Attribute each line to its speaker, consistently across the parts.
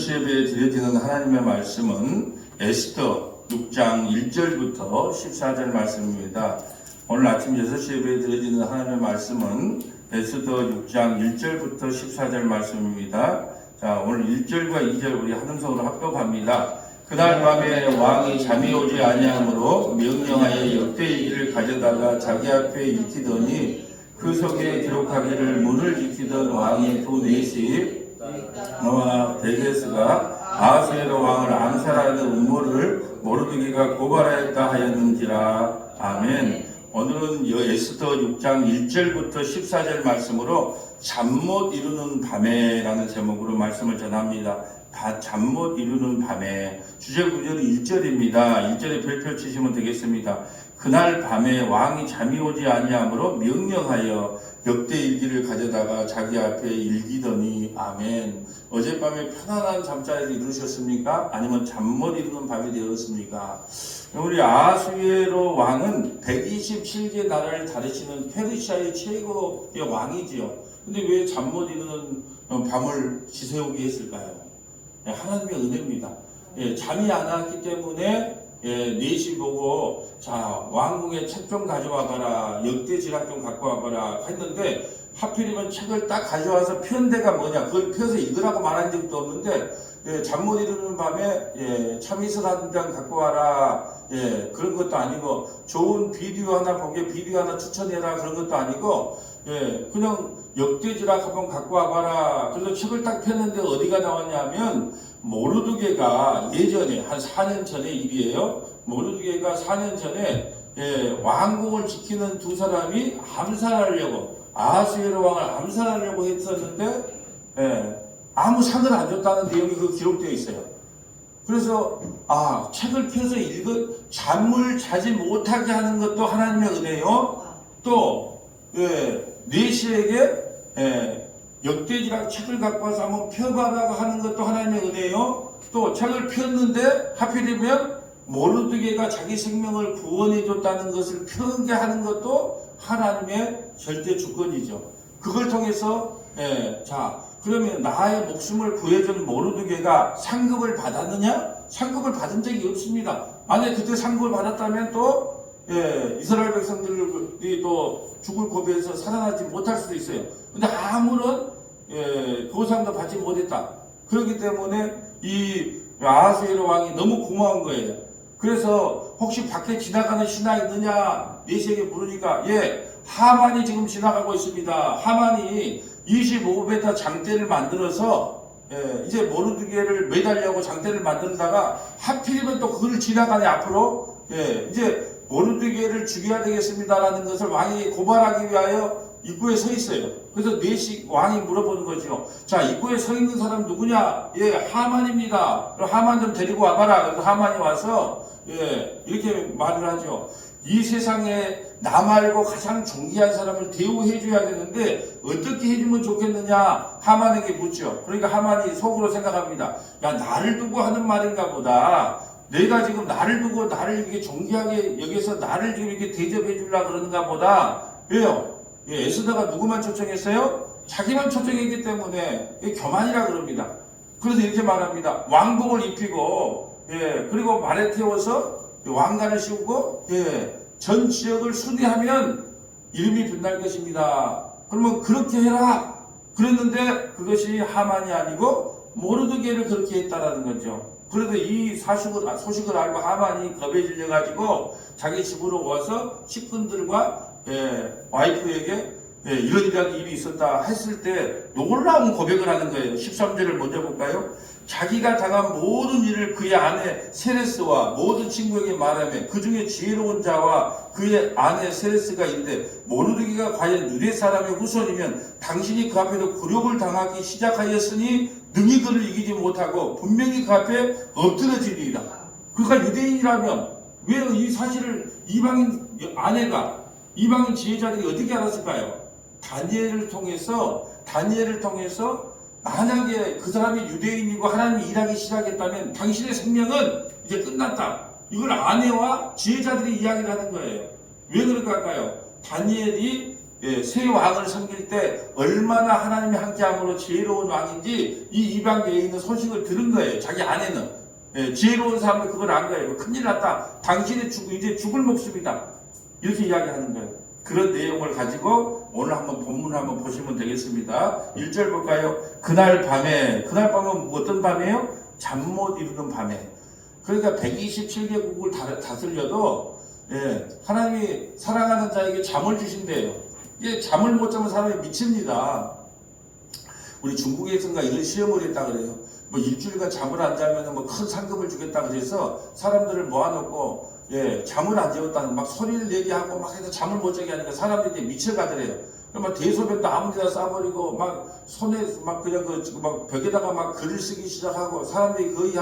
Speaker 1: 6시 예배에 드려지는 하나님의 말씀은 에스더 6장 1절부터 14절 말씀입니다. 오늘 아침 6시 예배에 드려지는 하나님의 말씀은 에스더 6장 1절부터 14절 말씀입니다. 자, 오늘 1절과 2절 우리 한음성으로 합독합니다. 그날 밤에 왕이 잠이 오지 아니하므로 명령하여 역대일기를 가져다가 자기 앞에 익히더니 그 속에 기록하기를 문을 지키던 왕의 두 내시 너와 데게스가 아하수에로 왕을 암살하는 음모를 모르드게가 고발하였다 하였는지라. 아멘. 오늘은 에스더 6장 1절부터 14절 말씀으로 잠 못 이루는 밤에라는 제목으로 말씀을 전합니다. 잠 못 이루는 밤에. 주제 구절은 1절입니다. 1절에 별표 치시면 되겠습니다. 그날 밤에 왕이 잠이 오지 아니하므로 명령하여 역대일기를 가져다가 자기 앞에 읽히더니. 아멘. 어젯밤에 편안한 잠자리를 이루셨습니까? 아니면 잠 못 이루는 밤이 되었습니까? 우리 아하수에로 왕은 127개 나라를 다스리는 페르시아의 최고의 왕이지요. 근데 왜 잠 못 이루는 밤을 지새우게 했을까요? 하나님의 은혜입니다. 잠이 안 왔기 때문에 4시 보고 자 왕궁에 책 좀 가져와봐라, 역대지략 좀 갖고 와봐라 했는데 하필이면 책을 딱 가져와서 편 데가 뭐냐, 그걸 펴서 읽으라고 말한 적도 없는데 잠 못 이루는 밤에 참이슬 한 장 갖고 와라, 그런 것도 아니고 좋은 비디오 하나 보게 비디오 하나 추천해라, 그런 것도 아니고 그냥 역대지략 한번 갖고 와봐라. 그래서 책을 딱 폈는데 어디가 나왔냐면 모르드게가 예전에 한 4년 전의 일이에요. 모르드게가 4년 전에 왕궁을 지키는 두 사람이 암살하려고, 아하수에로 왕을 암살하려고 했었는데 아무 상을 안 줬다는 내용이 그 기록되어 있어요. 그래서 책을 펴서 잠을 자지 못하게 하는 것도 하나님의 은혜요. 또 내시에게 역대지략 책을 갖고 와서 한번 펴봐라고 하는 것도 하나님의 은혜요. 또 책을 폈는데 하필이면 모르드게가 자기 생명을 구원해 줬다는 것을 펴게 하는 것도 하나님의 절대 주권이죠. 그걸 통해서 그러면 나의 목숨을 구해준 모르드게가 상급을 받았느냐? 상급을 받은 적이 없습니다. 만약에 그때 상급을 받았다면 또 이스라엘 백성들이 또 죽을 고비에서 살아나지 못할 수도 있어요. 근데 아무런 보상도 받지 못했다. 그렇기 때문에 이 아하수에로 왕이 너무 고마운 거예요. 그래서 혹시 밖에 지나가는 신하 있느냐 내시에게 물으니까 하만이 지금 지나가고 있습니다. 하만이 25m 장대를 만들어서 이제 모르드게를 매달려고 장대를 만들다가 하필이면 또 그걸 지나가네 앞으로. 이제 모르드게를 죽여야 되겠습니다라는 것을 왕이 고발하기 위하여 입구에 서 있어요. 그래서 내시 왕이 물어보는 거죠. 자, 입구에 서 있는 사람 누구냐? 하만입니다. 그럼 하만 좀 데리고 와봐라. 그래서 하만이 와서 이렇게 말을 하죠. 이 세상에 나 말고 가장 존귀한 사람을 대우해 줘야 되는데 어떻게 해주면 좋겠느냐? 하만에게 묻죠. 그러니까 하만이 속으로 생각합니다. 야, 나를 두고 하는 말인가 보다. 내가 지금 나를 두고 나를 이렇게 존귀하게 여기서 나를 지금 이렇게 대접해 주려고 그러는가 보다. 왜요? 에스더가 누구만 초청했어요? 자기만 초청했기 때문에 교만이라 그럽니다. 그래서 이렇게 말합니다. 왕복을 입히고 그리고 말에 태워서 왕관을 씌우고 전 지역을 순회하면 이름이 빛날 것입니다. 그러면 그렇게 해라. 그랬는데 그것이 하만이 아니고 모르드게를 그렇게 했다라는 거죠. 그래도 이 소식을 알고 하만이 겁에 질려가지고 자기 집으로 와서 식구들과 와이프에게 이런 일이 있었다 했을 때 놀라운 고백을 하는 거예요. 13절을 먼저 볼까요? 자기가 당한 모든 일을 그의 아내 세레스와 모든 친구에게 말하며 그 중에 지혜로운 자와 그의 아내 세레스가 있는데 모르드게가 과연 유대 사람의 후손이면 당신이 그 앞에서 굴욕을 당하기 시작하였으니 능히 그를 이기지 못하고 분명히 그 앞에 엎드러지리이다. 그가 유대인이라면 왜 이 사실을 이방인 아내가 이방인 지혜자들이 어떻게 알았을까요? 다니엘을 통해서 만약에 그 사람이 유대인이고 하나님이 일하기 시작했다면 당신의 생명은 이제 끝났다. 이걸 아내와 지혜자들이 이야기를 하는 거예요. 왜 그럴까요? 다니엘이 새 왕을 섬길 때 얼마나 하나님이 함께함으로 지혜로운 왕인지 이 이방계에 있는 소식을 들은 거예요. 자기 아내는. 지혜로운 사람들 그걸 안 거예요. 큰일 났다. 당신이 이제 죽을 목숨이다. 이렇게 이야기하는 거예요. 그런 내용을 가지고 오늘 한번 본문을 한번 보시면 되겠습니다. 1절 볼까요? 그날 밤은 어떤 밤이에요? 잠 못 이루는 밤에. 그러니까 127개국을 다스려도 하나님이 사랑하는 자에게 잠을 주신대요. 이게 잠을 못 자면 사람이 미칩니다. 우리 중국에선가 이런 시험을 했다 그래요. 뭐 일주일간 잠을 안 자면 뭐 큰 상금을 주겠다 그래서 사람들을 모아놓고 잠을 안 재웠다는 막 소리를 내게 하고 막 해서 잠을 못 자게 하니까 사람들이 미쳐가더래요. 막 대소변도 아무데나 싸버리고 막 손에 막 그냥 막 벽에다가 막 글을 쓰기 시작하고 사람들이 거의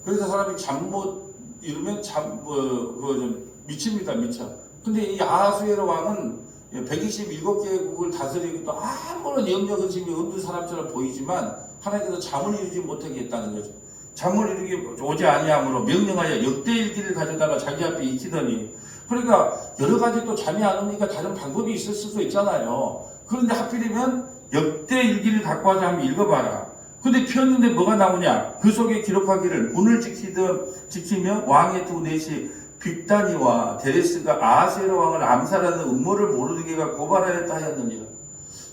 Speaker 1: 그래서 사람이 잠 못 이루면 좀 미칩니다, 미쳐. 근데 이 아하수에로 왕은 127개국을 다스리기도 아무런 염려 근심이 없는 사람처럼 보이지만 하나님께서 잠을 이루지 못하게 했다는 거죠. 잠을 이루기 오지 아니함으로 명령하여 역대일기를 가져다가 자기 앞에 익히더니, 그러니까 여러 가지 또 잠이 안 오니까 다른 방법이 있을 수도 있잖아요. 그런데 하필이면 역대일기를 갖고 와서 한번 읽어봐라. 근데 폈는데 뭐가 나오냐? 그 속에 기록하기를 문을 지키며 왕의 두 넷이 빅다니와 데레스가 아하수에로 왕을 암살하는 음모를 모르드게가 고발하였다 하였느니라.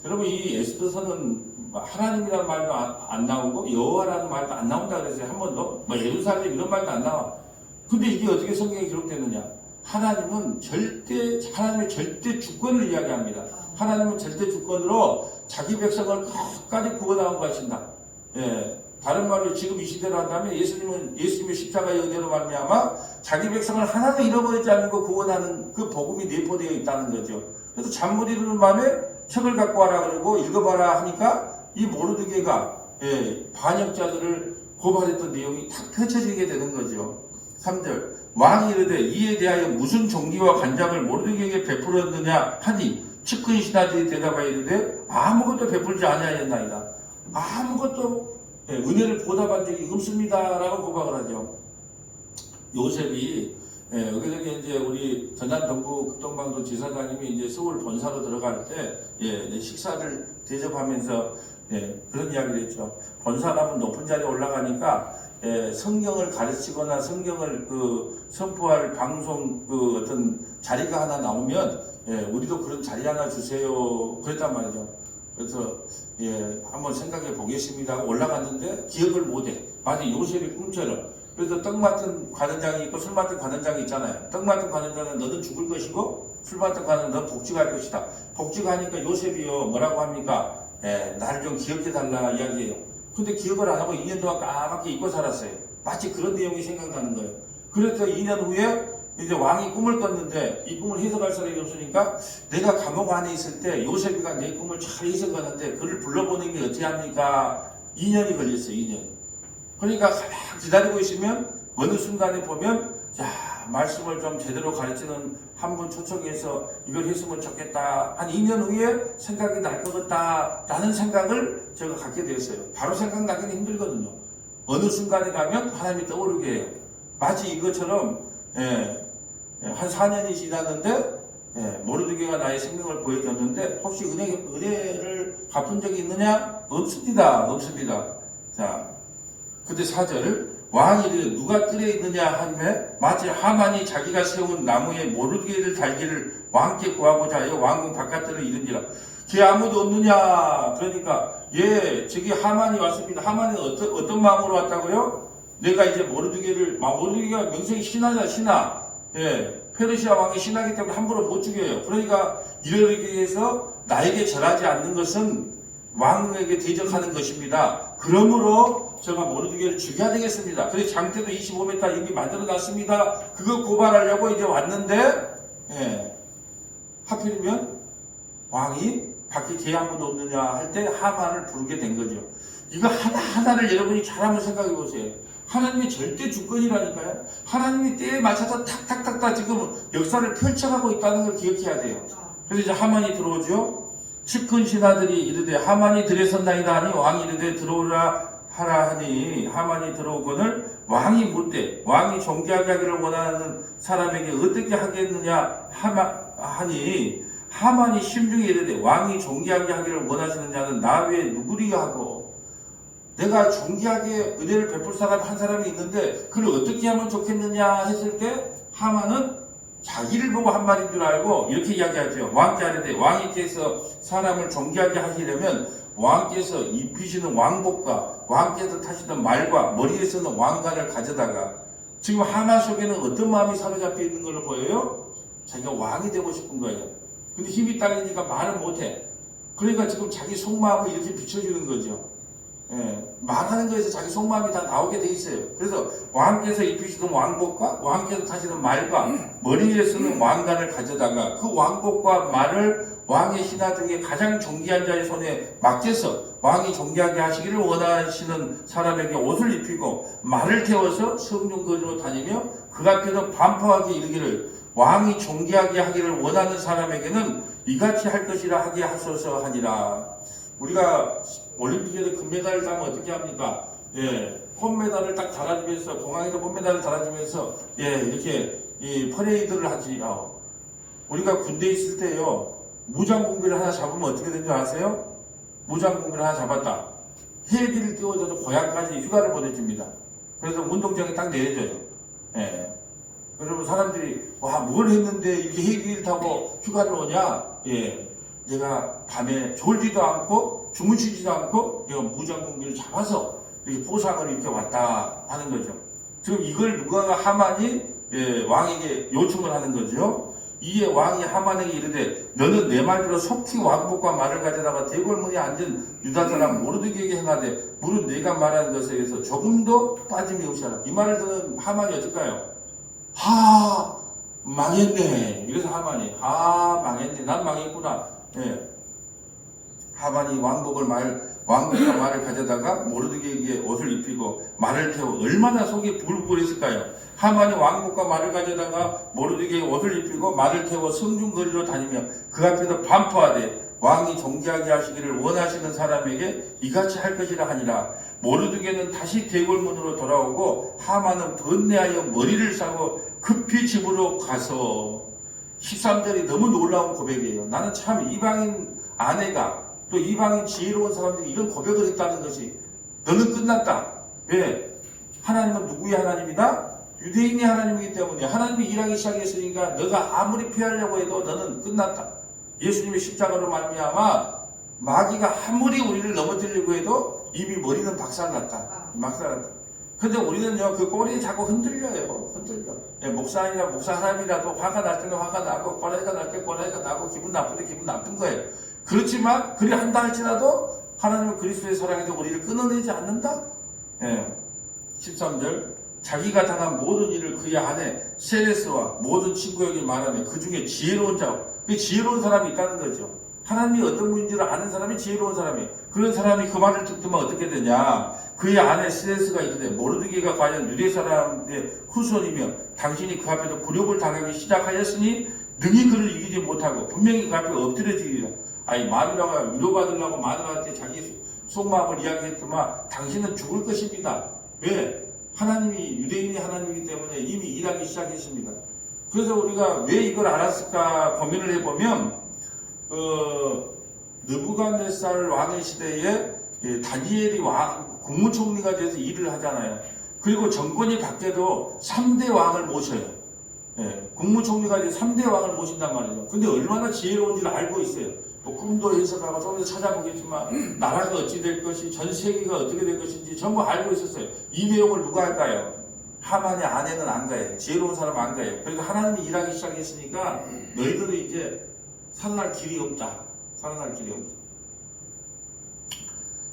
Speaker 1: 여러분, 이 에스더서는 하나님이라는 말도 안 나오고 여호와라는 말도 안 나온다 그랬어요. 한 번도. 예루살렘 이런 말도 안 나와. 근데 이게 어떻게 성경에 기록되느냐? 하나님의 절대 주권을 이야기합니다. 하나님은 절대 주권으로 자기 백성을 끝까지 구원하고 가신다. 다른 말로 지금 이 시대로 한다면 예수님의 십자가의 은혜로 말미암아 자기 백성을 하나도 잃어버리지 않고 구원하는 그 복음이 내포되어 있다는 거죠. 그래서 잠 못 이루는 밤에 책을 갖고 와라 그러고 읽어봐라 하니까 이 모르드게가 반역자들을 고발했던 내용이 탁 펼쳐지게 되는 거죠. 3절 왕이 이르되 이에 대하여 무슨 종기와 간장을 모르드게에게 베풀었느냐 하니 측근 신하들이 대답하여 이르되 아무것도 베풀지 아니하였나이다. 아무것도 은혜를 보답한 적이 없습니다 라고 고백을 하죠. 요셉이 여기저기 이제 우리 전남 동부 극동방도 지사장님이 이제 서울 본사로 들어갈 때 식사를 대접하면서 그런 이야기를 했죠. 본사라면 높은 자리에 올라가니까 성경을 가르치거나 성경을 선포할 방송 어떤 자리가 하나 나오면 우리도 그런 자리 하나 주세요 그랬단 말이죠. 그래서 한번 생각해 보겠습니다. 올라갔는데 기억을 못해. 마치 요셉의 꿈처럼. 그래서 떡 맡은 관원장이 있고 술 맡은 관원장이 있잖아요. 떡 맡은 관원장은 너는 죽을 것이고 술 맡은 관원장은 너는 복직할 것이다. 복직하니까 요셉이요 뭐라고 합니까? 나를 좀 기억해 달라 이야기해요. 근데 기억을 안 하고 2년 동안 까맣게 잊고 살았어요. 마치 그런 내용이 생각나는 거예요. 그래서 2년 후에 이제 왕이 꿈을 꿨는데 이 꿈을 해석할 사람이 없으니까 내가 감옥 안에 있을 때 요셉이가 내 꿈을 잘 해석하는데 그를 불러보는 게 어떻게 합니까? 2년이 걸렸어요. 2년. 그러니까 가만히 기다리고 있으면 어느 순간에 보면 말씀을 좀 제대로 가르치는 한 분 초청해서 이걸 했으면 좋겠다. 한 2년 후에 생각이 날 것 같다 라는 생각을 제가 갖게 되었어요. 바로 생각나기는 힘들거든요. 어느 순간에 가면 하나님이 떠오르게 해요. 마치 이것처럼 한 4년이 지났는데 모르드게가 나의 생명을 보여줬는데 혹시 은혜를 갚은 적이 있느냐? 없습니다. 자, 근데 4절 왕이 이르되 누가 뜰에 있느냐 하매 마치 하만이 자기가 세운 나무에 모르드게를 달기를 왕께 구하고자 하여 왕궁 바깥들을 이른지라. 걔 아무도 없느냐? 그러니까 저기 하만이 왔습니다. 하만이 어떤 마음으로 왔다고요? 내가 이제 모르드게가 명색이 신하냐 신하. 페르시아 왕의 신하기 때문에 함부로 못 죽여요. 그러니까 이러기 위해서 나에게 절하지 않는 것은 왕에게 대적하는 것입니다. 그러므로 제가 모르드게를 죽여야 되겠습니다. 그래서 장대도 25m 이미 만들어놨습니다. 그거 고발하려고 이제 왔는데 하필이면 왕이 밖에 개 아무도 없느냐 할 때 하만을 부르게 된 거죠. 이거 하나하나를 여러분이 잘 한번 생각해 보세요. 하나님의 절대 주권이라니까요. 하나님이 때에 맞춰서 탁탁탁탁 지금 역사를 펼쳐가고 있다는 걸 기억해야 돼요. 그래서 이제 하만이 들어오죠. 측근 신하들이 이르되 하만이 들에섰나이다 하니 왕이 이르되 들어오라 하라 하니 하만이 들어오거늘 왕이 묻되 왕이 존귀하게 하기를 원하는 사람에게 어떻게 하겠느냐 하니 하만이 심중에 이르되 왕이 존귀하게 하기를 원하시는 자는 나 외에 누구리가 하고 내가 존귀하게 은혜를 베풀 사람 한 사람이 있는데 그를 어떻게 하면 좋겠느냐 했을 때 하만은 자기를 보고 한 말인 줄 알고 이렇게 이야기하죠. 왕께 하는데 왕께서 사람을 존귀하게 하시려면 왕께서 입히시는 왕복과 왕께서 타시던 말과 머리에 쓰는 왕관을 가져다가 지금 하만 속에는 어떤 마음이 사로잡혀 있는 걸로 보여요? 자기가 왕이 되고 싶은 거예요. 근데 힘이 딸리니까 말을 못해. 그러니까 지금 자기 속마음을 이렇게 비춰주는 거죠. 말하는 거에서 자기 속마음이 다 나오게 돼 있어요. 그래서 왕께서 입히시던 왕복과 왕께서 타시는 말과 머리에 쓰는 왕관을 가져다가 그 왕복과 말을 왕의 신하 중에 가장 존귀한 자의 손에 맡겨서 왕이 존귀하게 하시기를 원하시는 사람에게 옷을 입히고 말을 태워서 성중거리로 다니며 그 앞에서 반포하게 이르기를 왕이 존귀하게 하기를 원하는 사람에게는 이같이 할 것이라 하게 하소서 하니라. 우리가 올림픽에서 금메달을 따면 어떻게 합니까? 홈메달을 딱 달아주면서 공항에서 홈메달을 달아주면서 이렇게 이 퍼레이드를 하지. 우리가 군대에 있을 때요 무장공비를 하나 잡으면 어떻게 되는지 아세요? 무장공비를 하나 잡았다. 헬기를 띄워줘서 고향까지 휴가를 보내줍니다. 그래서 운동장에 딱 내려줘요. 여러분 사람들이 와 뭘 했는데 이렇게 헬기를 타고 휴가를 오냐? 내가 밤에 졸지도 않고 주무시지도 않고 내가 무장공비를 잡아서 이렇게 보상을 이렇게 왔다 하는 거죠. 지금 이걸 누가 하만이 왕에게 요청을 하는 거죠. 이에 왕이 하만에게 이르되 너는 내 말대로 속히 왕복과 말을 가져다가 대궐문에 앉은 유다 사람 모르드게에게 행하되 물은 내가 말하는 것에 의해서 조금도 빠짐이 없이 하라. 이 말을 듣는 하만이 어떨까요? 망했네. 이래서 하만이 망했네. 난 망했구나. 하만이 왕복과 말을 가져다가 모르드게에게 옷을 입히고 말을 태워 얼마나 속이 불불했을까요? 하만이 왕복과 말을 가져다가 모르드게에게 옷을 입히고 말을 태워 성중거리로 다니며 그 앞에서 반포하되 왕이 존귀하게 하시기를 원하시는 사람에게 이같이 할 것이라 하니라. 모르드게는 다시 대궐문으로 돌아오고 하만은 번뇌하여 머리를 싸고 급히 집으로 가서 13절이 너무 놀라운 고백이에요. 나는 참 이방인 아내가 또 이방인 지혜로운 사람들이 이런 고백을 했다는 것이 너는 끝났다. 왜? 하나님은 누구의 하나님이다? 유대인의 하나님이기 때문에 하나님이 일하기 시작했으니까 너가 아무리 피하려고 해도 너는 끝났다. 예수님의 십자가로 말미암아 마귀가 아무리 우리를 넘어뜨리려고 해도 이미 머리는 박살났다. 근데 우리는요 그 꼬리에 자꾸 흔들려. 목사 사람이라도 화가 날 때는 화가 나고 꼬라지가 날 때 꼬라지가 나고 기분 나쁠 때 기분 나쁜 거예요. 그렇지만 그리 한다 할지라도 하나님은 그리스도의 사랑에서 우리를 끊어내지 않는다. 13절 자기가 당한 모든 일을 그의 아내 세레스와 모든 친구에게 말하며 그 중에 지혜로운 자, 그 지혜로운 사람이 있다는 거죠. 하나님이 어떤 분인지를 아는 사람이 지혜로운 사람이. 그런 사람이 그 말을 듣더만 어떻게 되냐. 그의 아내 세레스가 이르되 모르드게가 과연 유대 사람의 후손이며 당신이 그 앞에서 굴욕을 당하기 시작하였으니 능히 그를 이기지 못하고 분명히 그 앞에 엎드려지리라. 마누라가 위로받으려고 마누라한테 자기 속마음을 이야기했더만 당신은 죽을 것입니다. 왜? 하나님이 유대인의 하나님이기 때문에 이미 일하기 시작했습니다. 그래서 우리가 왜 이걸 알았을까 고민을 해보면 느부갓네살 왕의 시대에 다니엘이 국무총리가 돼서 일을 하잖아요. 그리고 정권이 바뀌어도 3대 왕을 모셔요. 국무총리가 돼서 3대 왕을 모신단 말이죠. 근데 얼마나 지혜로운지를 알고 있어요. 꿈도 해석하고 좀 더 찾아보겠지만 나라가 어찌 될 것이 전 세계가 어떻게 될 것인지 전부 알고 있었어요. 이 내용을 누가 할까요? 하만의 아내는 안 가요. 지혜로운 사람 안 가요. 그러니까 하나님이 일하기 시작했으니까 너희들은 이제 살아날 길이 없다.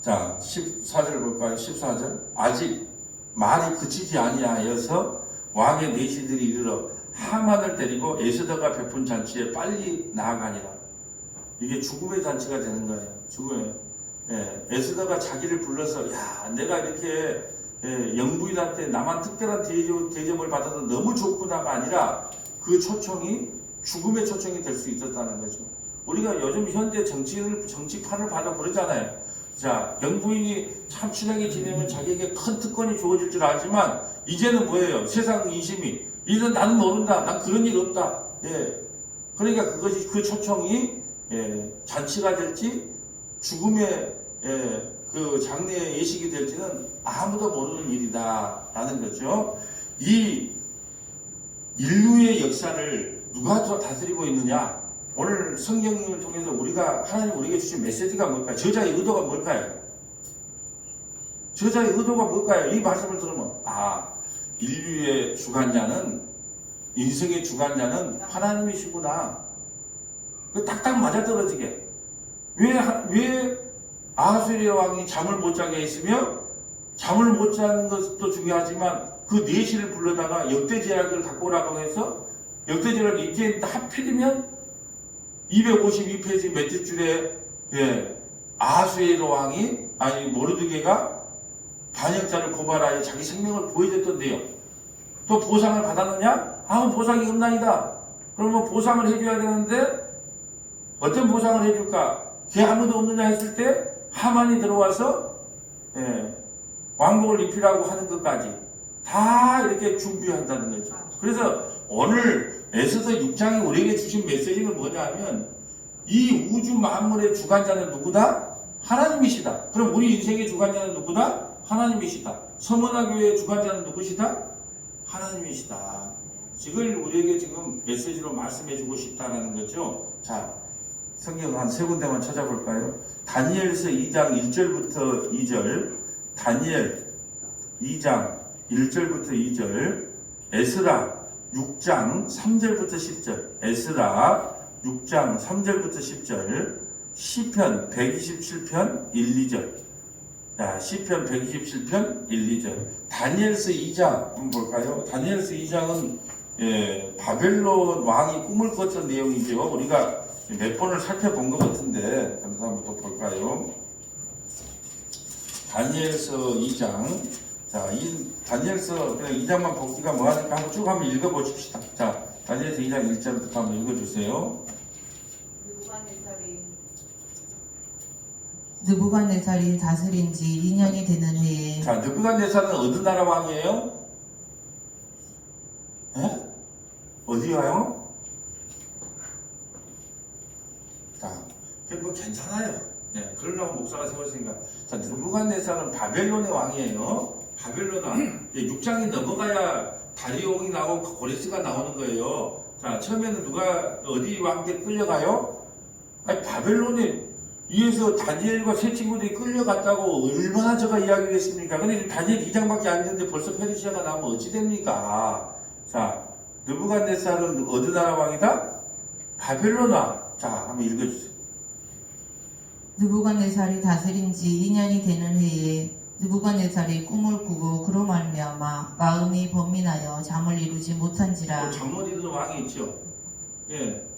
Speaker 1: 자 14절 볼까요? 14절 아직 말이 그치지 아니하여서 왕의 내시들이 이르러 하만을 데리고 에스더가 베푼 잔치에 빨리 나아가니라. 이게 죽음의 잔치가 되는 거예요. 죽음의. 에스더가 자기를 불러서 내가 이렇게 영부인한테 나만 특별한 대접을 받아서 너무 좋구나가 아니라 그 초청이 죽음의 초청이 될 수 있었다는 거죠. 우리가 요즘 현대 정치판을 봐도 그러잖아요. 자, 영부인이 참 친하게 지내면 자기에게 큰 특권이 주어질 줄 알지만 이제는 뭐예요? 세상 인심이 이제는 나는 모른다. 난 그런 일 없다. 그러니까 그것이 그 초청이 잔치가 될지 죽음의 그 장례 예식이 될지는 아무도 모르는 일이다라는 거죠. 이 인류의 역사를 누가 더 다스리고 있느냐? 오늘 성경을 통해서 우리가 하나님 우리에게 주신 메시지가 뭘까요? 저자의 의도가 뭘까요? 저자의 의도가 뭘까요? 이 말씀을 들으면 인류의 주관자는 인생의 주관자는 하나님이시구나. 딱딱 맞아떨어지게. 왜 아하수에르 왕이 잠을 못 자게 했으며 잠을 못 자는 것도 중요하지만 그 내시를 불러다가 역대제락을 갖고 오라고 해서 역대제락을 이제 하필이면 252페이지 몇째 줄에 아하수에르 왕이 모르드게가 반역자를 고발하여 자기 생명을 보여줬던데요. 또 보상을 받았느냐? 보상이 없나이다. 그러면 보상을 해줘야 되는데 어떤 보상을 해줄까? 걔 아무도 없느냐 했을 때 하만이 들어와서 왕복을 입히라고 하는 것까지 다 이렇게 준비한다는 거죠. 그래서 오늘 에스더 6장이 우리에게 주신 메시지는 뭐냐면 이 우주 만물의 주관자는 누구다? 하나님이시다. 그럼 우리 인생의 주관자는 누구다? 하나님이시다. 서문화교회의 주관자는 누구시다? 하나님이시다. 이걸 우리에게 지금 메시지로 말씀해 주고 싶다는 거죠. 자, 성경 한 세 군데만 찾아볼까요? 다니엘서 2장 1절부터 2절, 다니엘 2장 1절부터 2절, 에스라 6장 3절부터 10절, 에스라 6장 3절부터 10절, 시편 127편 1, 2절. 자, 시편 127편 1, 2절. 다니엘서 2장 한번 볼까요? 다니엘서 2장은 바벨론 왕이 꿈을 꿨던 내용이죠. 우리가 몇 번을 살펴본 것 같은데 한번 또 볼까요? 다니엘서 2장. 자, 이 다니엘서 그냥 2장만 보기가 뭐하니까 한번 쭉 한번 읽어보십시다. 자, 다니엘서 2장 1절부터 한번 읽어주세요.
Speaker 2: 느부갓네살이 다스린 지 2년이 되는 해에.
Speaker 1: 자, 느부갓네살은 어느 나라 왕이에요? 어디 와요? 자, 뭐 괜찮아요. 그러려고 목사가 세웠으니까. 자, 느부갓네살은 바벨론의 왕이에요. 바벨론 왕. 6장이 넘어가야 다리옹이 나오고 고레스가 나오는 거예요. 자, 처음에는 누가 어디 왕한테 끌려가요? 바벨론에 이에서 다니엘과 세 친구들이 끌려갔다고 얼마나 제가 이야기를 했습니까? 근데 다니엘 2장밖에 안 됐는데 벌써 페르시아가 나오면 어찌 됩니까? 자, 느부갓네살은 어느 나라 왕이다? 바벨론 왕. 자, 한번 읽어주세요.
Speaker 2: 느부갓네살이 다스린 지 2년이 되는 해에 느부갓네살이 꿈을 꾸고 그로 말미암아 마음이 번민하여 잠을 이루지 못한지라.
Speaker 1: 잠 못 이루는 왕이 있죠.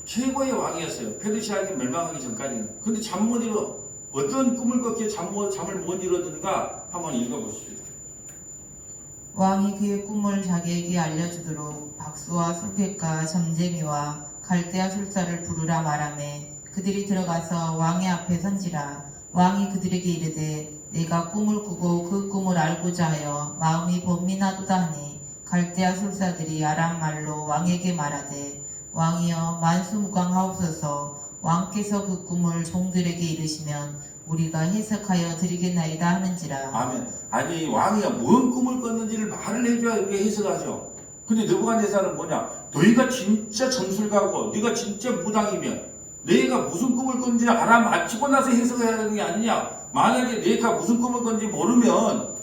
Speaker 1: 최고의 왕이었어요. 페르시아에게 멸망하기 전까지는. 근데 잠 못 이루 어떤 꿈을 꿨기에 잠을 못 이루었는가 한번 읽어보십시오.
Speaker 2: 왕이 그의 꿈을 자기에게 알려주도록 박수와 술객과 점쟁이와 갈대아 술사를 부르라 말하매 그들이 들어가서 왕의 앞에 선지라. 왕이 그들에게 이르되 내가 꿈을 꾸고 그 꿈을 알고자 하여 마음이 번민하도다 하니 갈대아 술사들이 아람 말로 왕에게 말하되 왕이여 만수무강하옵소서. 왕께서 그 꿈을 종들에게 이르시면 우리가 해석하여 드리겠나이다 하는지라.
Speaker 1: 아멘. 아니 왕이야 뭔 꿈을 꿨는지를 말을 해줘야 우리가 해석하죠. 근데 느부갓네살은 뭐냐? 너희가 진짜 전술가고 네가 진짜 무당이면 너희가 무슨 꿈을 꿨는지 알아 맞히고 나서 해석을 해야 되는 게 아니냐? 만약에 너희가 무슨 꿈을 꿨는지 모르면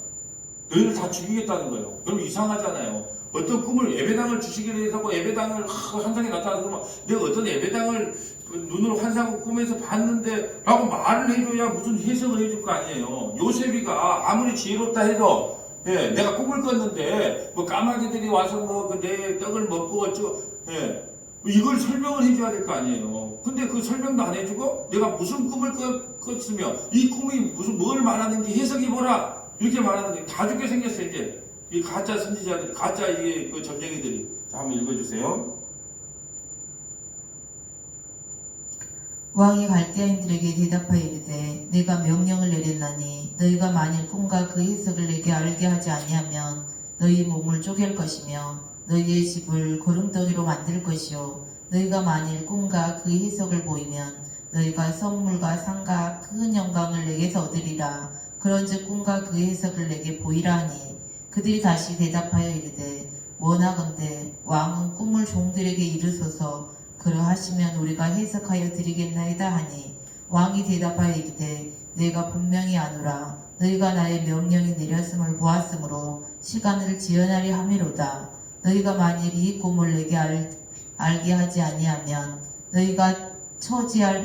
Speaker 1: 너희를 다 죽이겠다는 거예요. 그럼 이상하잖아요. 어떤 꿈을 예배당을 주시기로 해서 예배당을 환상에 나타나서 그러면 내가 어떤 예배당을 눈으로 환상을 꿈에서 봤는데 라고 말을 해줘야 무슨 해석을 해줄 거 아니에요. 요셉이가 아무리 지혜롭다 해도 내가 꿈을 꿨는데 뭐 까마귀들이 와서 뭐 내 떡을 먹고 어쩌고 이걸 설명을 해줘야 될 거 아니에요. 근데 그 설명도 안 해주고 내가 무슨 꿈을 꿨으며 이 꿈이 무슨 뭘 말하는지 해석해보라 이렇게 말하는 게 다 죽게 생겼어요. 이제 이 가짜 선지자들, 가짜 이게 그 점쟁이들이. 자, 한번 읽어주세요.
Speaker 2: 왕이 갈대아인들에게 대답하여 이르되 내가 명령을 내렸나니 너희가 만일 꿈과 그 해석을 내게 알게 하지 아니하면 너희 몸을 쪼갤 것이며 너희의 집을 거름덩이로 만들 것이요 너희가 만일 꿈과 그 해석을 보이면 너희가 선물과 상과 큰 영광을 내게서 얻으리라. 그런즉 꿈과 그 해석을 내게 보이라 하니 그들이 다시 대답하여 이르되 원하건대 왕은 꿈을 종들에게 이르소서. 그러하시면 우리가 해석하여 드리겠나이다 하니 왕이 대답하여 이르되 내가 분명히 아노라. 너희가 나의 명령이 내렸음을 보았으므로 시간을 지연하려 함이로다. 너희가 만일 이 꿈을 내게 알게 하지 아니하면 너희가 처지할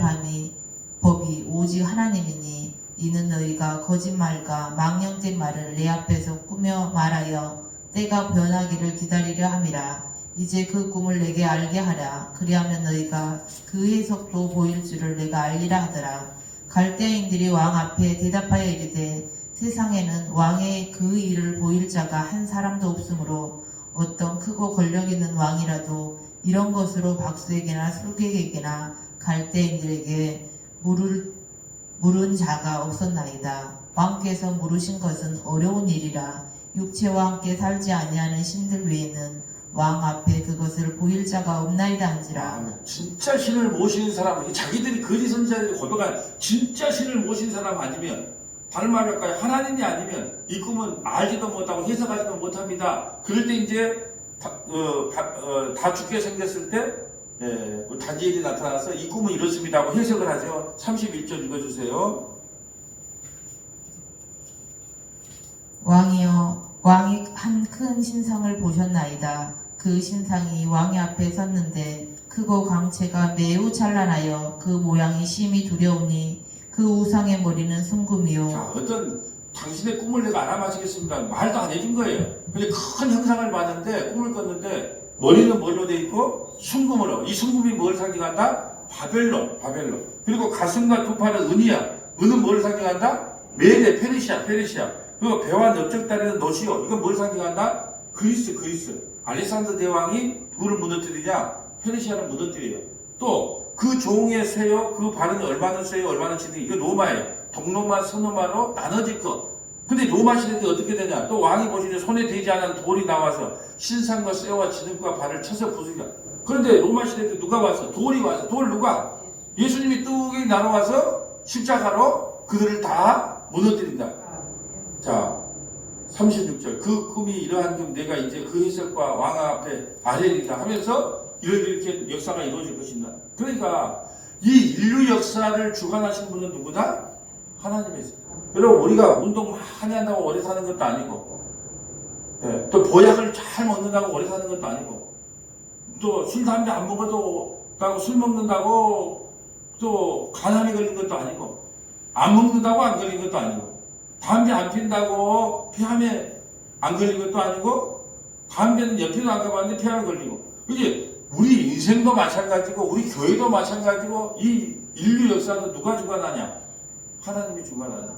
Speaker 2: 법이 오직 하나님이니 이는 너희가 거짓말과 망령된 말을 내 앞에서 꾸며 말하여 때가 변하기를 기다리려 함이라. 이제 그 꿈을 내게 알게 하라. 그리하면 너희가 그 해석도 보일 줄을 내가 알리라 하더라. 갈대아인들이 왕 앞에 대답하여 이르되 세상에는 왕의 그 일을 보일 자가 한 사람도 없으므로 어떤 크고 권력 있는 왕이라도 이런 것으로 박수에게나 술객에게나 갈대인들에게 물은 자가 없었나이다. 왕께서 물으신 것은 어려운 일이라. 육체와 함께 살지 아니하는 신들 외에는 왕 앞에 그것을 보일 자가 없나이다 한지라.
Speaker 1: 진짜 신을 모시는 사람, 자기들이 거짓 선지자들이 고백한 진짜 신을 모시는 사람 아니면, 다른 말로 할까요? 하나님이 아니면 이 꿈은 알지도 못하고 해석하지도 못합니다. 그럴 때 이제 다 죽게 생겼을 때 다니엘이 나타나서 이 꿈은 이렇습니다 하고 해석을 하죠. 31절 읽어주세요.
Speaker 2: 왕이여, 왕이 한 큰 신상을 보셨나이다. 그 신상이 왕의 앞에 섰는데 크고 광채가 매우 찬란하여 그 모양이 심히 두려우니 그 우상의 머리는 순금이요.
Speaker 1: 자, 어떤 당신의 꿈을 내가 알아맞히겠습니다. 말도 안 해준 거예요. 근데 큰 형상을 봤는데 꿈을 꿨는데 머리는 뭘로 돼 있고 순금으로. 이 순금이 뭘 상징한다? 바벨론. 그리고 가슴과 두 팔은 은이야. 은은 뭘 상징한다? 메대, 페르시아. 그리고 배와 넓적다리는 노시오. 이건 뭘 상징한다? 그리스. 알렉산더 대왕이 누구를 무너뜨리냐? 페르시아를 무너뜨려요. 또 그 종의 쇠요, 그 발은 얼마나 쇠요, 얼마나 치는 이거 로마예요. 동로마, 서로마로 나눠질 거. 근데 로마 시대 때 어떻게 되냐? 또 왕이 보시는 손에 대지 않은 돌이 나와서 신상과 쇠와 지능과 발을 쳐서 부수냐? 그런데 로마 시대 때 누가 왔어? 돌이 왔어. 돌 누가? 예수님이 뚝이 날아와서 십자가로 그들을 다 무너뜨린다. 자, 36절. 그 꿈이 이러한 금 내가 이제 그 해석과 왕 앞에 아뢰리라 하면서 이렇게 역사가 이루어질 것입니다. 그러니까 이 인류 역사를 주관하신 분은 누구다? 하나님이세요. 여러분, 우리가 운동 많이 한다고 오래 사는 것도 아니고, 또 보약을 잘 먹는다고 오래 사는 것도 아니고, 또 술, 담배 안 먹어도 술 먹는다고 또 간암에 걸린 것도 아니고, 안 먹는다고 안 걸린 것도 아니고, 담배 안 핀다고 폐암에 안 걸린 것도 아니고, 담배는 옆에도 안 가봤는데 폐암에 걸리고. 이게 우리 인생도 마찬가지고 우리 교회도 마찬가지고 이 인류 역사도 누가 주관하냐? 하나님이 주관하냐?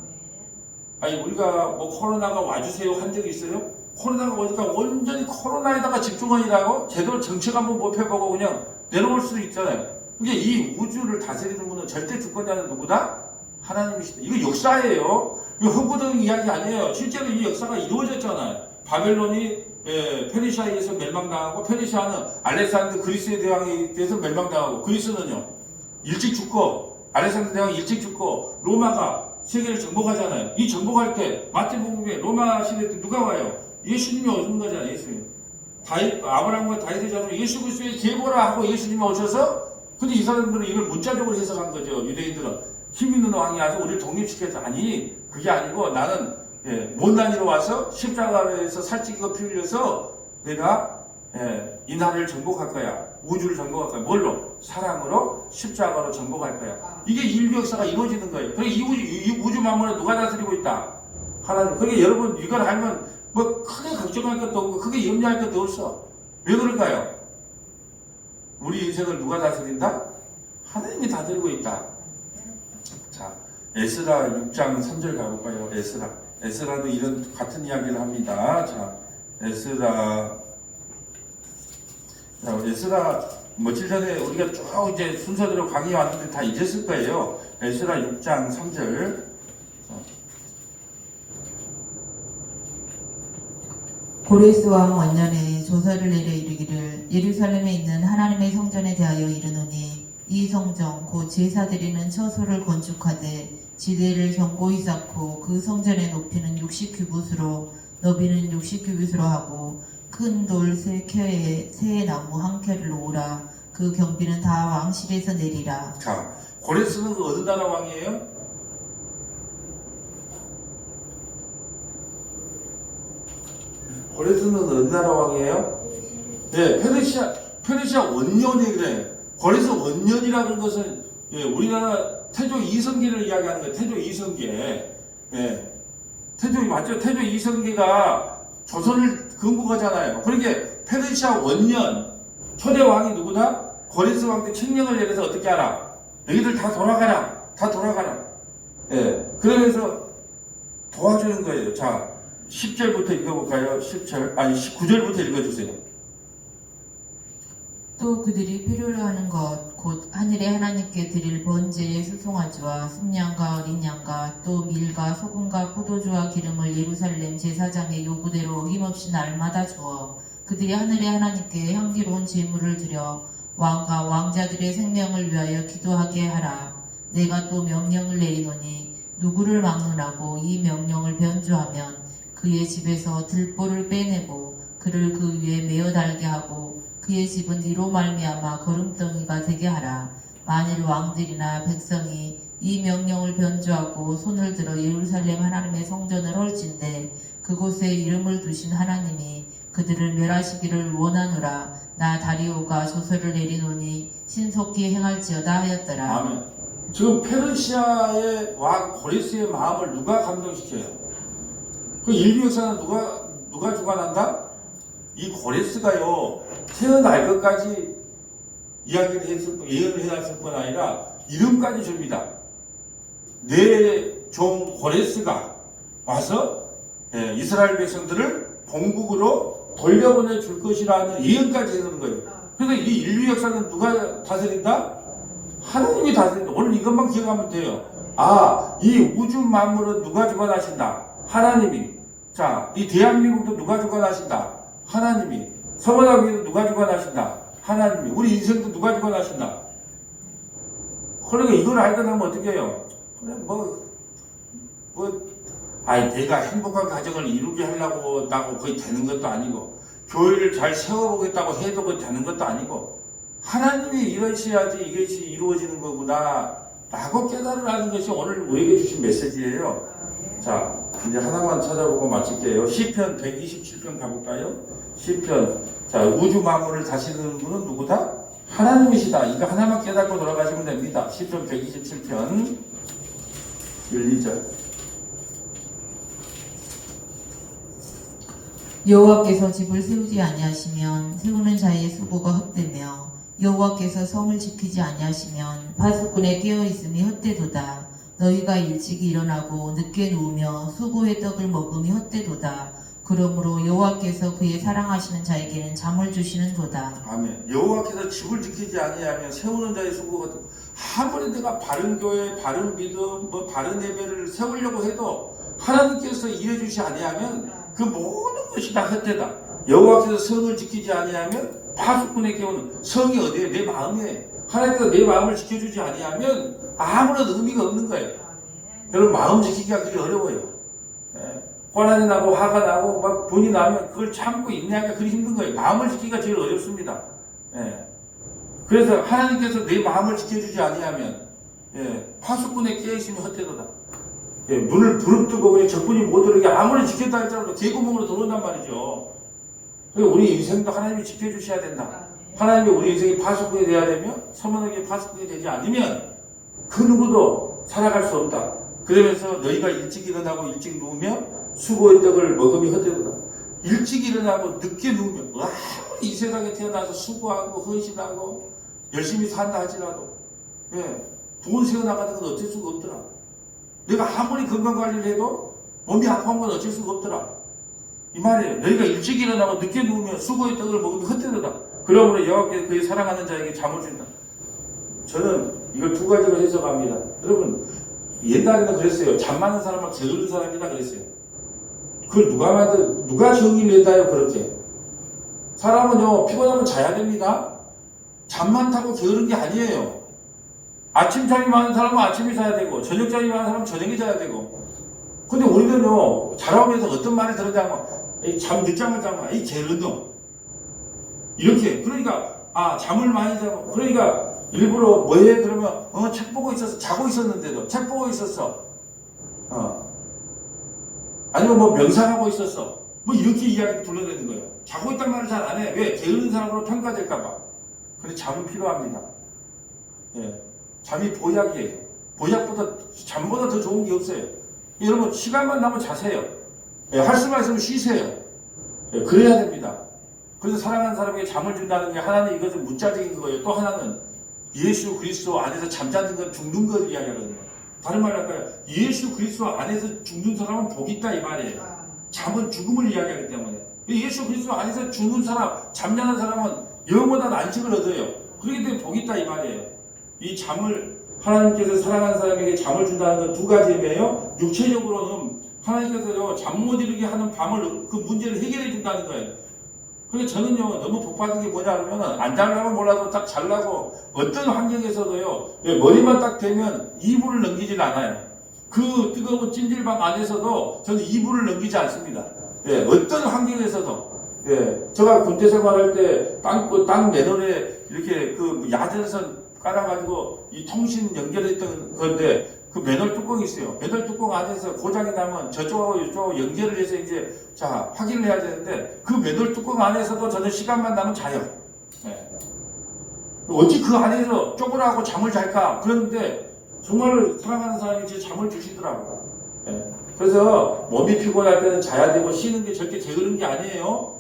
Speaker 1: 아니 우리가 뭐 코로나가 와주세요 한 적이 있어요? 코로나가 오니까 완전히 코로나에다가 집중하느라고 제대로 정책 한번 못 펴보고 그냥 내려올 수도 있잖아요. 이게 이 우주를 다스리는 분은 절대 주권자는 누구다? 하나님이시다. 이거 역사예요. 이거 허구된 이야기 아니에요. 실제로 이 역사가 이루어졌잖아요. 바벨론이 페르시아에 의해서 멸망당하고, 페르시아는 알렉산더 그리스의 대왕에 대해서 멸망당하고, 그리스는요 일찍 죽고, 알렉산더 대왕이 일찍 죽고, 로마가 세계를 정복하잖아요. 이 정복할 때 마태복음에 로마 시대 때 누가 와요? 예수님이 오신 거잖아요. 예수님. 아브라함과 다윗의 자손 예수 그리스도의 계보라 하고 예수님이 오셔서, 근데 이 사람들은 이걸 문자적으로 해석한 거죠. 유대인들은 힘 있는 왕이 와서 우리를 독립시켜서, 아니 그게 아니고 나는 못난이로 와서 십자가에서 살찌기가 피울려서 내가 이 나라를 정복할 거야. 우주를 정복할 거야. 뭘로? 사랑으로 십자가로 정복할 거야. 이게 인류 역사가 이루어지는 거예요. 그러니까 이 우주 만물을 누가 다스리고 있다? 하나님. 그러니까 여러분 이걸 알면 뭐 크게 걱정할 것도 없고 크게 염려할 것도 없어. 왜 그럴까요? 우리 인생을 누가 다스린다? 하나님이 다스리고 있다. 자, 에스라 6장 3절 가볼까요? 에스라도 이런 같은 이야기를 합니다. 자, 에스라 며칠 전에 우리가 쭉 이제 순서대로 강의 왔는데 다 잊었을 거예요. 에스라 6장 3절.
Speaker 2: 고레스 왕 원년에 조서를 내려 이르기를 예루살렘에 있는 하나님의 성전에 대하여 이르노니 이 성전 곧 제사 드리는 처소를 건축하되 지대를 견고히 쌓고 그 성전의 높이는 60규빗으로 너비는 60규빗으로 하고 큰 돌 3켜에 새 나무 1켜를 놓으라. 그 경비는 다 왕실에서 내리라.
Speaker 1: 자, 고레스는 그 어느 나라 왕이에요? 고레스는 어느 나라 왕이에요? 네, 페르시아 원년이 그래. 고레스 원년이라는 것은 우리나라 태조 이성계를 이야기하는 거예요. 태조 이성계. 태조 맞죠? 태조 이성계가 조선을 건국하잖아요. 그러니까 페르시아 원년 초대 왕이 누구다? 고레스 왕 때 칙령을 내려서 어떻게 하라? 너희들 다 돌아가라. 다 돌아가라. 그러면서 도와주는 거예요. 자, 10절부터 읽어볼까요? 10절, 아니 19절부터 읽어주세요.
Speaker 2: 또 그들이 필요로 하는 것 곧 하늘의 하나님께 드릴 번제의 수송아지와 순양과 어린 양과 또 밀과 소금과 포도주와 기름을 예루살렘 제사장의 요구대로 어김없이 날마다 주어 그들이 하늘의 하나님께 향기로운 제물을 드려 왕과 왕자들의 생명을 위하여 기도하게 하라. 내가 또 명령을 내리노니 누구를 막론하고 이 명령을 변조하면 그의 집에서 들보를 빼내고 그를 그 위에 메어 달게 하고 그의 집은 이로 말미암아 거름덩이가 되게 하라. 만일 왕들이나 백성이 이 명령을 변조하고 손을 들어 예루살렘 하나님의 성전을 헐진대 그곳에 이름을 두신 하나님이 그들을 멸하시기를 원하노라. 나 다리오가 조서를 내리노니 신속히 행할지어다 하였더라.
Speaker 1: 아멘. 지금 페르시아의 왕 고레스의 마음을 누가 감동시켜요? 그 인류 역사는 누가 주관한다? 이 고레스가요, 태어날 것까지 예언을 해놨을 뿐 아니라 이름까지 줍니다. 내 종 고레스가 와서 이스라엘 백성들을 본국으로 돌려보내 줄 것이라는 예언까지 해놓은 거예요. 그래서 이 인류 역사는 누가 다스린다? 하나님이 다스린다. 오늘 이것만 기억하면 돼요. 아, 이 우주 만물은 누가 주관하신다? 하나님이. 자, 이 대한민국도 누가 주관하신다? 하나님이. 서원하기도 누가 주관하신다? 하나님이. 우리 인생도 누가 주관하신다? 그러니까 이걸 알고 나면 어떻게 해요? 그래, 내가 행복한 가정을 이루게 하려고 나고 거의 되는 것도 아니고, 교회를 잘 세워보겠다고 해도 거의 되는 것도 아니고, 하나님이 이러셔야지 이것이 이루어지는 거구나, 라고 깨달으라는 것이 오늘 우리에게 주신 메시지예요. 자, 이제 하나만 찾아보고 마칠게요. 시편 127편 가볼까요? 시편. 자, 우주 만물을 다스리는 분은 누구다? 하나님이시다. 이거 하나만 깨닫고 돌아가시면 됩니다. 시편 127편 1, 2절.
Speaker 2: 여호와께서 집을 세우지 아니하시면 세우는 자의 수고가 헛되며 여호와께서 성을 지키지 아니하시면 파수꾼의 깨어 있음이 헛되도다. 너희가 일찍 일어나고 늦게 누우며 수고의 떡을 먹음이 헛되도다. 그러므로 여호와께서 그의 사랑하시는 자에게는 잠을 주시는도다.
Speaker 1: 아멘. 여호와께서 집을 지키지 아니하면 세우는 자의 수고가 아무리 내가 바른 교회, 바른 믿음, 바른 예배를 세우려고 해도 하나님께서 일해주시 아니하면 그 모든 것이 다 헛되다. 여호와께서 성을 지키지 아니하면 파수꾼의 경우는 성이 어디에? 내 마음에. 하나님께서 내 마음을 지켜주지 아니하면 아무런 의미가 없는 거예요. 여러분, 마음 지키기가 그리 어려워요. 고난이 나고 화가 나고 막 분이 나면 그걸 참고 인내하기가 그리 힘든 거예요. 마음을 지키기가 제일 어렵습니다. 그래서 하나님께서 내 마음을 지켜주지 아니하면 파수꾼에 깨어있으면 헛되도다. 문을 부릅뜨고 그냥 적군이 못 들어오게 아무리 지켰다 할지라도 개구멍으로 들어온단 말이죠. 그러니까 우리 인생도 하나님이 지켜주셔야 된다. 하나님이 우리 인생이 파수꾼이 돼야 되며 서문에게 파수꾼이 되지 않으면 그 누구도 살아갈 수 없다. 그러면서 너희가 일찍 일어나고 일찍 누우며 수고의 떡을 먹음이 헛되도다. 일찍 일어나고 늦게 누우면 아무리 이 세상에 태어나서 수고하고 헌신하고 열심히 산다 할지라도 돈 세워나가는 건 어쩔 수가 없더라. 내가 아무리 건강관리를 해도 몸이 아파한 건 어쩔 수가 없더라. 이 말이에요. 너희가 일찍 일어나고 늦게 누우면 수고의 떡을 먹으면 헛되도다. 그러므로 여호와께서 그의 사랑하는 자에게 잠을 준다. 저는 이걸 두 가지로 해석합니다. 여러분, 옛날에는 그랬어요. 잠 많은 사람을 게으른 사람이다 그랬어요. 그걸 누가 정의를 낸다요, 그렇게. 사람은요, 피곤하면 자야 됩니다. 잠만 타고 게으른 게 아니에요. 아침잠이 많은 사람은 아침에 자야 되고, 저녁잠이 많은 사람은 저녁에 자야 되고. 근데 우리는요, 자라오면서 어떤 말을 들었냐면, 잠 늦잠을 자면, 이 게으른 놈. 이렇게. 그러니까, 잠을 많이 자고, 그러니까, 일부러 뭐해? 그러면, 책 보고 있었어. 자고 있었는데도, 책 보고 있었어. 아니면 뭐 명상하고 있었어. 뭐 이렇게 이야기 둘러대는 거예요. 자고 있단 말을 잘 안 해. 왜? 게으른 사람으로 평가될까봐. 근데 잠은 필요합니다. 예. 잠이 보약이에요. 보약보다, 잠보다 더 좋은 게 없어요. 여러분, 시간만 나면 자세요. 예. 할 수만 있으면 쉬세요. 예. 그래야 됩니다. 그래서 사랑하는 사람에게 잠을 준다는 게 하나는 이것은 문자적인 거예요. 또 하나는 예수 그리스도 안에서 잠자는 건 죽는 걸 이야기하거든요. 다른 말로 할까요? 예수 그리스도 안에서 죽는 사람은 복이 있다 이 말이에요. 잠은 죽음을 이야기하기 때문에. 예수 그리스도 안에서 죽는 사람, 잠자는 사람은 영원한 안식을 얻어요. 그렇기 때문에 복이 있다 이 말이에요. 이 잠을 하나님께서 사랑하는 사람에게 잠을 준다는 건 두 가지 의미예요. 육체적으로는 하나님께서요 잠 못 이루게 하는 밤을 그 문제를 해결해 준다는 거예요. 그래서 저는요 너무 복받은 게 뭐냐 그러면 안 자려면 몰라도 딱 자려고 어떤 환경에서도요 머리만 딱 대면 2분을 넘기질 않아요. 그 뜨거운 찜질방 안에서도 저는 2분을 넘기지 않습니다. 예, 어떤 환경에서도. 예, 제가 군대 생활할 때 땅 내nor에 이렇게 그 야전선 깔아가지고 이 통신 연결했던 건데 그 매널 뚜껑이 있어요. 매널 뚜껑 안에서 고장이 나면 저쪽하고 이쪽하고 연결을 해서 이제 자 확인을 해야 되는데 그 매널 뚜껑 안에서도 저는 시간만 나면 자요. 예. 어찌 그 안에서 쪼그라고 잠을 잘까? 그런데 정말로 사랑하는 사람이 제 잠을 주시더라고요. 예. 그래서 몸이 피곤할 때는 자야 되고 쉬는 게 절대 게으른 게 아니에요.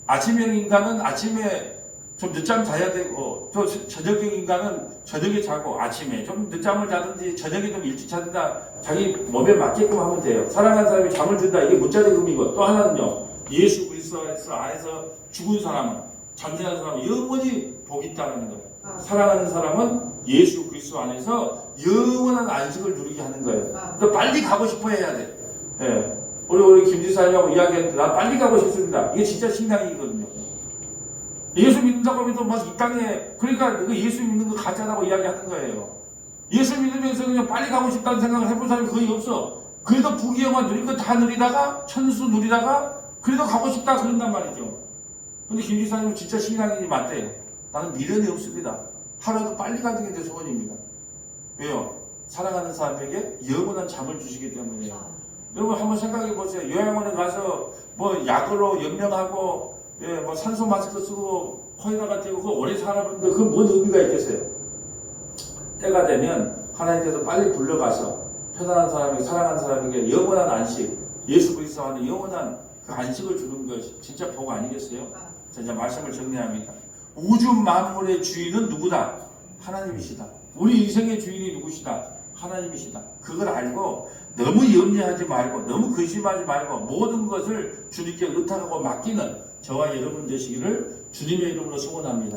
Speaker 1: 아침형 인간은 아침에 좀 늦잠 자야 되고 또 저녁형 인간은 저녁에 자고 아침에 좀 늦잠을 자든지 저녁에 좀 일찍 자든가 자기 몸에 맞게끔 하면 돼요. 사랑하는 사람이 잠을 준다. 이게 문자적 의미고 또 하나는요. 예수 그리스도 안에서 죽은 사람은 잠자는 사람은 영원히 복이 있다는 거예요. 사랑하는 사람은 예수 그리스도 안에서 영원한 안식을 누리게 하는 거예요. 그러니까 빨리 가고 싶어 해야 돼. 예. 우리 김지사님하고 이야기했는데 나 빨리 가고 싶습니다. 이게 진짜 신앙이거든요. 예수 믿는다고 해도 막 이 땅에 그러니까 그 예수 믿는 거 가짜라고 이야기하는 거예요. 예수 믿으면서 그냥 빨리 가고 싶다는 생각을 해본 사람이 거의 없어. 그래도 부귀영화 누릴 거 다 누리다가 천수 누리다가 그래도 가고 싶다 그런단 말이죠. 근데 김 지사님은 진짜 신앙이 맞대요. 나는 미련이 없습니다. 하루도 빨리 가는 게 내 소원입니다. 왜요? 사랑하는 사람에게 영원한 잠을 주시기 때문이에요. 여러분 한번 생각해 보세요. 요양원에 가서 뭐 약으로 연명하고 예, 뭐 산소 마스크 쓰고 코에다가 떼고 그 오래 살아봤는데 그 뭔 의미가 있겠어요? 때가 되면 하나님께서 빨리 불러가서 편안한 사람에게 사랑하는 사람에게 영원한 안식, 예수 그리스도 안에 영원한 그 안식을 주는 것이 진짜 복 아니겠어요? 자, 이제 말씀을 정리합니다. 우주 만물의 주인은 누구다? 하나님이시다. 우리 인생의 주인이 누구시다? 하나님이시다. 그걸 알고 너무 염려하지 말고 너무 근심하지 말고 모든 것을 주님께 의탁하고 맡기는 저와 여러분 되시기를 주님의 이름으로 소원합니다.